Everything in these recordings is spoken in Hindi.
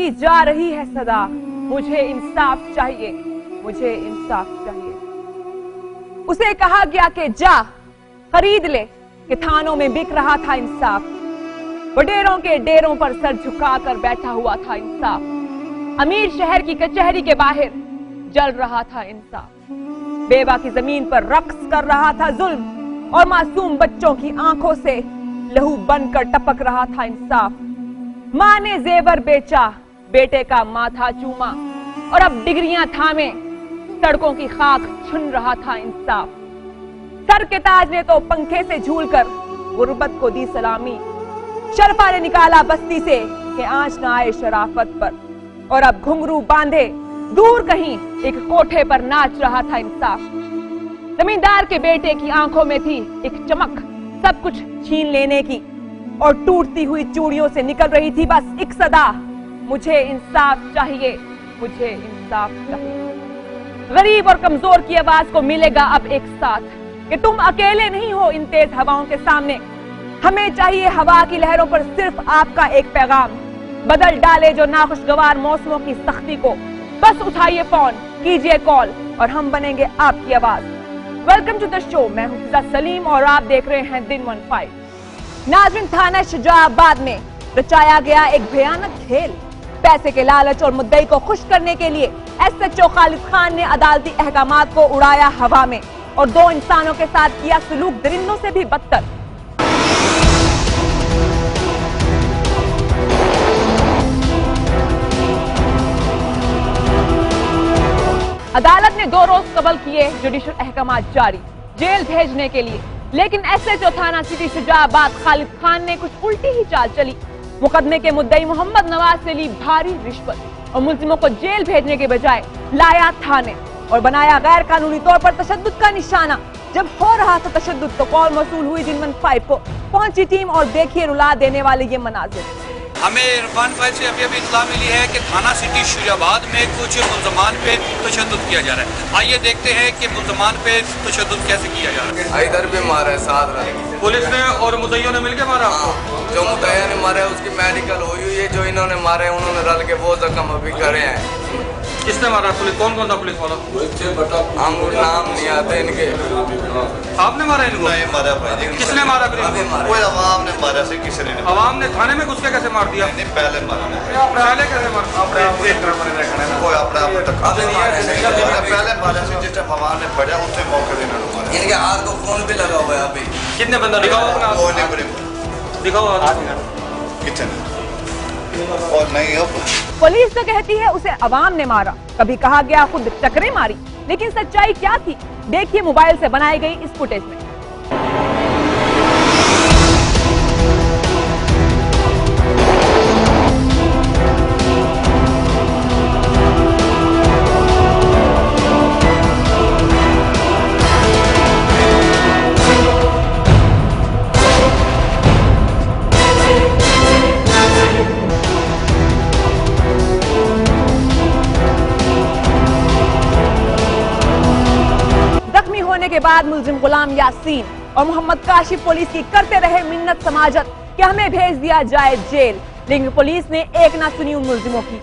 दी जा रही है सदा, मुझे इंसाफ चाहिए, मुझे इंसाफ चाहिए। उसे कहा गया कि जा खरीद ले, कि थानों में बिक रहा था इंसाफ। वडेरों के डेरों पर सर झुकाकर बैठा हुआ था इंसाफ। अमीर शहर की कचहरी के बाहर जल रहा था इंसाफ। बेवा की जमीन पर रक्स कर रहा था जुल्म, और मासूम बच्चों की आंखों से लहू बनकर टपक रहा था इंसाफ। मां ने जेवर बेचा, बेटे का माथा चूमा, और अब डिग्रियां थामे सड़कों की खाक छुन रहा था इंसाफ। सर के ताज ने तो पंखे से झूलकर गुर्बत को दी सलामी। शरफा ने निकाला बस्ती से कि आंच न आए शराफत पर, और अब घुंघरू बांधे दूर कहीं एक कोठे पर नाच रहा था इंसाफ। जमींदार के बेटे की आंखों में थी एक चमक सब कुछ छीन लेने की, और टूटती हुई चूड़ियों से निकल रही थी बस एक सदा, मुझे इंसाफ चाहिए, मुझे इंसाफ चाहिए। गरीब और कमजोर की आवाज को मिलेगा अब एक साथ कि तुम अकेले नहीं हो इन तेज हवाओं के सामने। हमें चाहिए हवा की लहरों पर सिर्फ आपका एक पैगाम, बदल डाले जो नाखुशगवार मौसमों की सख्ती को। बस उठाइए फोन, कीजिए कॉल, और हम बनेंगे आपकी आवाज। वेलकम टू द शो, मैं हूं फिजा सलीम और आप देख रहे हैं दिन 15। नाज़रीन, थाना शुजाआबाद में रचाया गया एक भयानक खेल। पैसे के लालच और मुद्दई को खुश करने के लिए एसएचओ खालिद खान ने अदालती अहकामात को उड़ाया हवा में, और दो इंसानों के साथ किया सलूक दरिंदों से भी बदतर। अदालत ने 2 रोज कबल किए जुडिशल अहकामात जारी जेल भेजने के लिए, लेकिन एसएचओ थाना सिटी शुजाआबाद खालिद खान ने कुछ उल्टी ही चाल चली। मुकदमे के मुद्दई मोहम्मद नवाज से ली भारी रिश्वत, और मुल्जिमों को जेल भेजने के बजाय लाया थाने और बनाया गैर कानूनी तौर पर तशद्दुद का निशाना। जब हो रहा था तशद्दुद तो कॉल मौसूल हुई दिन 15 को पहुंची टीम, और देखिए रुला देने वाले ये मनाजिर। हमें इरफान फाइल से अभी इत्तला मिली है कि थाना सिटी शुजाआबाद में कुछ मुल्ज़मान पे तशद्दुद किया जा रहा है। आइए देखते हैं कि मुल्ज़मान पे तशद्दुद कैसे किया जा रहा है। इधर भी मारा है, साथ रहे पुलिस ने और मुद्दइयों ने मिलकर मारा। जो मुद्दइया ने मारा है उसकी मेडिकल हुई हुई है, जो इन्होंने मारे उन्होंने रल के वो जख्म अभी करे हैं। किसने मारा? पुलिस कौन कौन था पुलिस वाला? हमको नाम नहीं आते इनके। आपने मारा इनको? नहीं मारा भाई। किसने मारा? कोई अवाम ने मारा से किसी ने। अवाम ने थाने में घुस के कैसे मार दिया? नहीं पहले मारा। पहले कैसे मारा? कोई अपने आप तक पहले मारा से जिस अवाम ने पड़ा उससे मौके देना मारा। इनके हाथ को खून भी लगा हुआ है अभी। कितने बंदा दिखाओ? वो नहीं दिखाओ कितने और नहीं हो। पुलिस तो कहती है उसे अवाम ने मारा, कभी कहा गया खुद टकरे मारी, लेकिन सच्चाई क्या थी? देखिए मोबाइल से बनाई गई इस फुटेज में। के बाद मुल्जिम गुलाम यासीन और मोहम्मद काशिफ पुलिस की करते रहे मिन्नत समाजत कि हमें भेज दिया जाए जेल, लेकिन पुलिस ने एक ना सुनी उन मुल्जिमों की।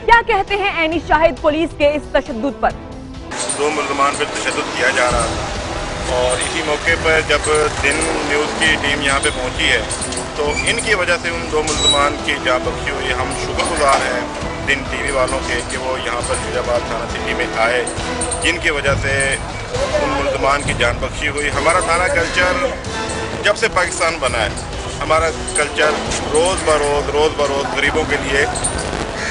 क्या कहते हैं ऐनी शाहिद पुलिस के इस तशद्दुद पर? 2 मुल्ज़मान पर तशद्दुद किया जा रहा था, और इसी मौके पर जब दिन न्यूज़ की टीम यहाँ पे पहुँची है तो इनकी वजह से उन 2 मुल्ज़मान की जान बख्शी हुई। हम शुक्रगुजार हैं दिन टीवी वालों के कि वो यहाँ पर शुजाआबाद थाना सिटी में आए, जिनकी वजह से उन मुल्ज़मान की जान बख्शी हुई। हमारा थाना कल्चर जब से पाकिस्तान बना है, हमारा कल्चर रोज़ बरोज़ गरीबों के लिए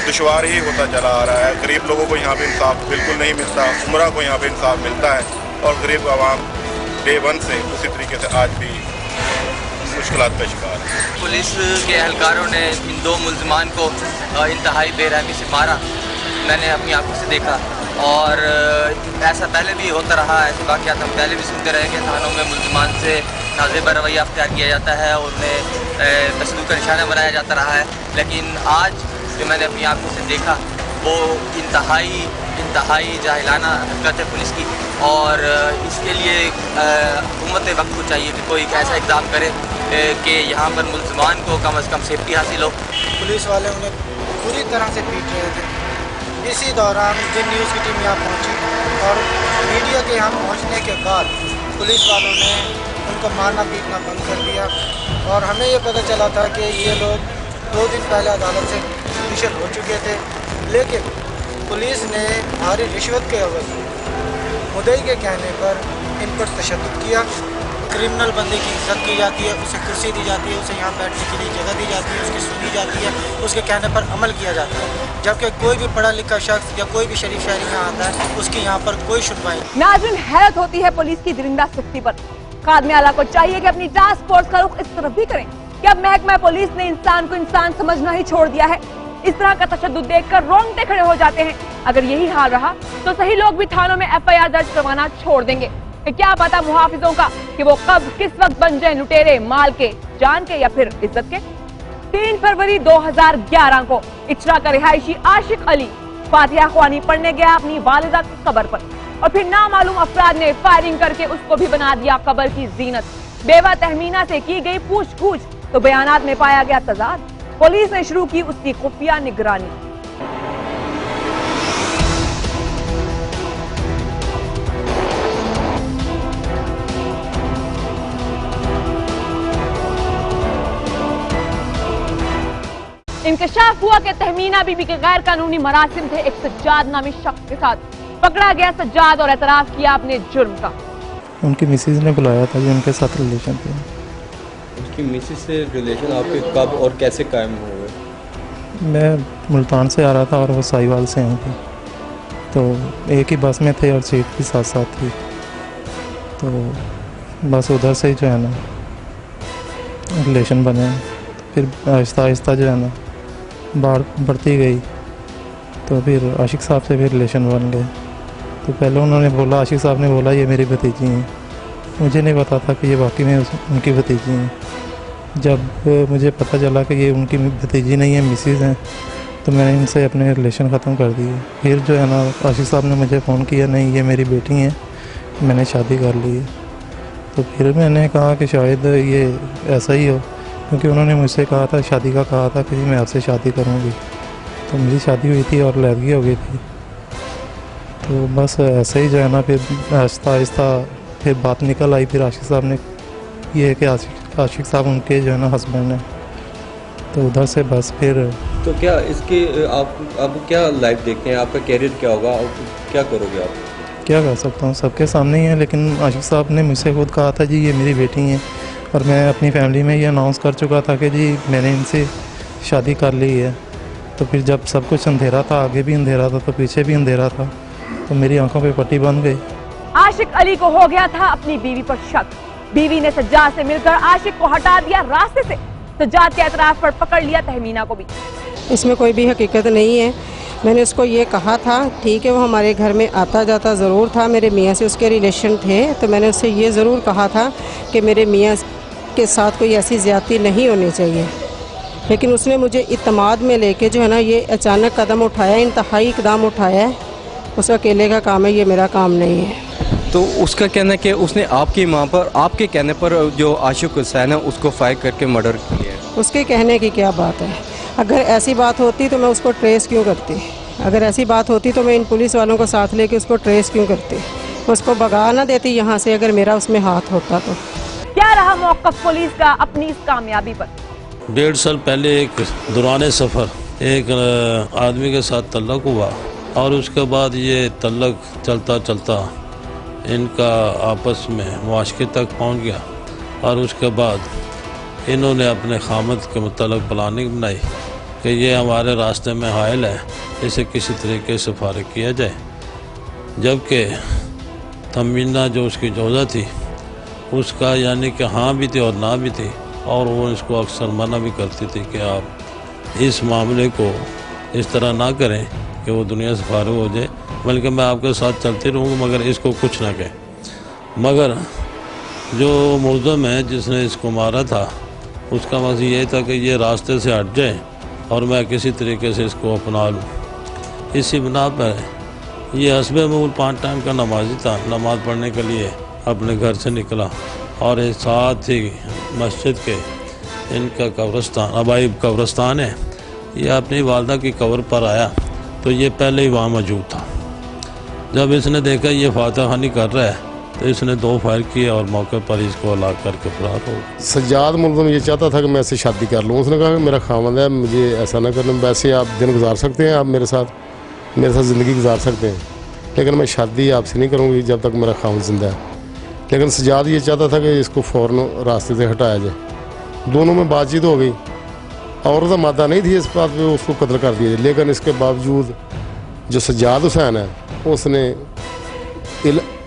दुश्वार ही होता चला आ रहा है। गरीब लोगों को यहाँ पे इंसाफ बिल्कुल नहीं मिलता, उमरा को यहाँ पे इंसाफ मिलता है, और गरीब आवाम डे 1 से उसी तरीके से आज भी मुश्किलात का शिकार है। पुलिस के एहलकारों ने इन 2 मुल्ज़मान को इंतहाई बेरहमी से मारा, मैंने अपनी आंखों से देखा, और ऐसा पहले भी होता रहा। ऐसे वाक़यात हम पहले भी सुनते रहे कि थानों में मुल्ज़मान से नाज़ेबा रवैया अख्तियार किया जाता है और उन्हें तशद्दुद का निशाना बनाया जाता रहा है। लेकिन आज जो मैंने अपनी आंखों से देखा वो इंतहाई जाहिलाना हरकत है पुलिस की। और इसके लिए हुकूमत वक्त को चाहिए कि कोई ऐसा इक़दाम करे कि यहाँ पर मुल्ज़मान को कम से कम सेफ्टी हासिल हो। पुलिस वाले उन्हें पूरी तरह से पीट रहे थे। इसी दौरान जिन न्यूज़ की टीम यहाँ पहुँची और मीडिया के यहाँ पहुँचने के बाद पुलिस वालों ने उनको मारना पीटना बंद कर दिया। और हमें ये पता चला था कि ये लोग 2 दिन पहले अदालत से जुडिशल हो चुके थे, लेकिन पुलिस ने भारी रिश्वत के अवज़ मुद्दई के कहने पर इन पर तशद्दुद किया। क्रिमिनल बंदे की इज्जत की जाती है, उसे कुर्सी दी जाती है, उसे यहाँ बैठने के लिए जगह दी जाती है, उसकी सुनी जाती है, उसके कहने पर अमल किया जाता है। जबकि कोई भी पढ़ा लिखा शख्स या कोई भी शरीफ शहरी यहाँ आता है, उसकी यहाँ पर कोई सुनवाई नहीं। नाज़रीन, हैरत होती है पुलिस की दरिंदा सख्ती पर। कादमे आला को चाहिए कि अपनी टास्क फोर्स का रुख इस तरफ भी करें कि अब महकमा पुलिस ने इंसान को इंसान समझना ही छोड़ दिया है। इस तरह का तशद्दुद देखकर रोंगटे खड़े हो जाते हैं। अगर यही हाल रहा तो सही लोग भी थानों में FIR दर्ज करवाना छोड़ देंगे। क्या पता मुहाफिजों का कि वो कब किस वक्त बन जाए लुटेरे, माल के, जान के या फिर इज्जत के। 3 फरवरी 2011 को इचरा का रिहायशी आशिक अली फातिहा ख्वानी पढ़ने गया अपनी वालिदा की कब्र पर और फिर नामालूम अफराद ने फायरिंग करके उसको भी बना दिया कब्र की जीनत। बेवा तहमीना से की गई पूछ-गूछ तो बयानात में पाया गया तजाद। पुलिस ने शुरू की उसकी खुफिया निगरानी। इंकशाफ हुआ कि तहमीना बीबी के गैर कानूनी मरासिम थे एक सज्जाद नामी शख्स के साथ। पकड़ा गया सज्जाद और एतराफ किया अपने जुर्म का। उनकी मिसेज ने बुलाया था जो उनके साथ रिलेशन थे। उसकी मिसेज से रिलेशन आपके कब और कैसे कायम हुए? मैं मुल्तान से आ रहा था और वो साहिवाल से आई थी, तो एक ही बस में थे और सीट भी साथ साथ थी। तो बस उधर से ही जो है ना रिलेशन बने, फिर आहिस्ता आहिस्ता जो है ना बाढ़ बढ़ती गई। तो फिर आशिक साहब से भी रिलेशन बन गए। तो पहले उन्होंने बोला, आशिक साहब ने बोला ये मेरी भतीजी हैं। मुझे नहीं पता था कि ये वाकई में उनकी भतीजी हैं। जब मुझे पता चला कि ये उनकी भतीजी नहीं है, मिसेज हैं, तो मैंने इनसे अपने रिलेशन ख़त्म कर दिए। फिर जो है ना आशिक साहब ने मुझे फ़ोन किया, नहीं ये मेरी बेटी हैं, मैंने शादी कर ली है। तो फिर मैंने कहा कि शायद ये ऐसा ही हो, क्योंकि उन्होंने मुझसे कहा था, शादी का कहा था कि मैं आपसे शादी करूँगी। तो मेरी शादी हुई थी और लड़की हो गई थी। तो बस ऐसे ही जो है ना फिर आहिस्ता आहिस्ता फिर बात निकल आई। फिर आशिक साहब ने ये है कि आशिक साहब उनके जो है ना हस्बैंड हैं। तो उधर से बस फिर तो क्या इसके आप क्या लाइफ देखते हैं? आपका कैरियर क्या होगा? क्या करोगे आप? क्या कर सकता हूँ, सबके सामने ही है। लेकिन आशिक साहब ने मुझसे खुद कहा था जी ये मेरी बेटी हैं, और मैं अपनी फैमिली में ये अनाउंस कर चुका था कि जी मैंने इनसे शादी कर ली है। तो फिर जब सब कुछ अंधेरा था, आगे भी अंधेरा था तो पीछे भी अंधेरा था, तो मेरी आंखों पे पट्टी बन गई। आशिक अली को हो गया था अपनी बीवी पर शक। बीवी ने सज्जाद से मिलकर आशिक को हटा दिया रास्ते से। सज्जाद के एतराफ पर पकड़ लिया तहमीना को भी। इसमें कोई भी हकीकत नहीं है। मैंने उसको ये कहा था, ठीक है वो हमारे घर में आता जाता ज़रूर था, मेरे मियाँ से उसके रिलेशन थे, तो मैंने उससे ये ज़रूर कहा था कि मेरे मियाँ के साथ कोई ऐसी ज़्यादती नहीं होनी चाहिए। लेकिन उसने मुझे इत्मीनान में लेके जो है ना ये अचानक कदम उठाया, इंतहाई इकदाम उठाया है। उस अकेले का काम है, ये मेरा काम नहीं है। तो उसका कहना है कि उसने आपकी मां पर आपके कहने पर जो आशिक हुसैन है उसको फायर करके मर्डर किया है। उसके कहने की क्या बात है? अगर ऐसी बात होती तो मैं उसको ट्रेस क्यों करती? अगर ऐसी बात होती तो मैं इन पुलिस वालों को साथ लेके उसको ट्रेस क्यों करती? उसको भगा ना देती यहाँ से अगर मेरा उसमें हाथ होता तो। क्या रहा मौक़िफ़ पुलिस का अपनी इस कामयाबी पर? 1.5 साल पहले एक दौरान सफ़र एक आदमी के साथ तल्लक हुआ, और उसके बाद ये तल्लक चलता चलता इनका आपस में मुआशके तक पहुंच गया। और उसके बाद इन्होंने अपने खामद के मुतालिक प्लानिंग बनाई कि ये हमारे रास्ते में हायल है, इसे किसी तरीके से फारिग किया जाए। जबकि तहमीना जो उसकी जोजा थी उसका यानी कि हाँ भी थी और ना भी थी, और वो इसको अक्सर मना भी करती थी कि आप इस मामले को इस तरह ना करें कि वो दुनिया से फारिग हो जाए, बल्कि मैं आपके साथ चलती रहूँगी मगर इसको कुछ ना कहें। मगर जो मुल्ज़िम है जिसने इसको मारा था उसका मकसद ये था कि ये रास्ते से हट जाए और मैं किसी तरीके से इसको अपना लूँ। इसी बिना पर ये हस्बे मूल 5 टाइम का नमाजी था, नमाज पढ़ने के लिए अपने घर से निकला और एक साथ ही मस्जिद के इनका कब्रस्तान अबाइब कब्रस्तान है, ये अपनी वालदा की कब्र पर आया तो ये पहले ही वहाँ मौजूद था। जब इसने देखा ये फातह खानी कर रहा है तो इसने 2 फायर किए और मौके पर इसको हलाक करके फरार हो गया। सज्जाद मुल्ज़िम ये चाहता था कि मैं इससे शादी कर लूँ। उसने कहा कि मेरा खामद है, मुझे ऐसा ना करना, वैसे आप दिन गुजार सकते हैं, आप मेरे साथ ज़िंदगी गुजार सकते हैं, लेकिन मैं शादी आपसे नहीं करूँगी जब तक मेरा खामद ज़िंदा है। लेकिन सज्जाद ये चाहता था कि इसको फ़ौरन रास्ते से हटाया जाए। दोनों में बातचीत हो गई, औरत मादा नहीं थी इस बात पे, उसको कत्ल कर दिया जाए। लेकिन इसके बावजूद जो सज्जाद हुसैन है उसने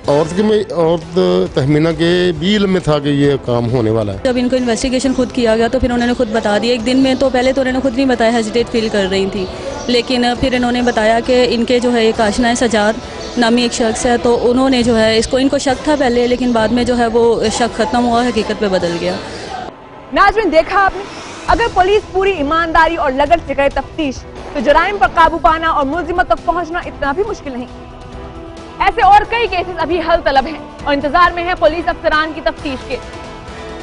औरत तहमीना के भी इल्म में था कि ये काम होने वाला है। जब इनको इन्वेस्टिगेशन खुद किया गया तो फिर उन्होंने खुद बता दिया। एक दिन में तो पहले तो उन्होंने खुद नहीं बताया, हेजिटेट फील कर रही थी, लेकिन फिर इन्होंने बताया कि इनके जो है एक आशना है सजाद नामी एक शख्स है, तो उन्होंने जो है इनको शक था पहले, लेकिन बाद में जो है वो शक खत्म हुआ, हकीकत पे बदल गया। नाज़रीन, देखा आपने, अगर पुलिस पूरी ईमानदारी और लगन से करे तफ्तीश तो जराइम पर काबू पाना और मुलजिमत तक पहुंचना इतना भी मुश्किल नहीं। ऐसे और कई केसेस अभी हल तलब हैं और इंतजार में है पुलिस अफसरान की तफ्तीश के।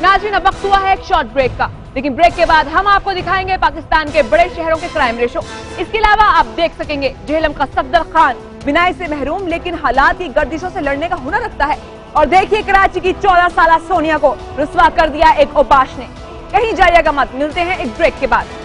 नाज़रीन, अब वक्त हुआ है एक शॉर्ट ब्रेक का, लेकिन ब्रेक के बाद हम आपको दिखाएंगे पाकिस्तान के बड़े शहरों के क्राइम रेशो। इसके अलावा आप देख सकेंगे जेहलम का सफदर खान विनाई से महरूम लेकिन हालात की गर्दिशों से लड़ने का हुनर रखता है। और देखिए कराची की 14 साल सोनिया को रुस्वा कर दिया एक ओबाश ने। कहीं जाइएगा मत, मिलते हैं एक ब्रेक के बाद।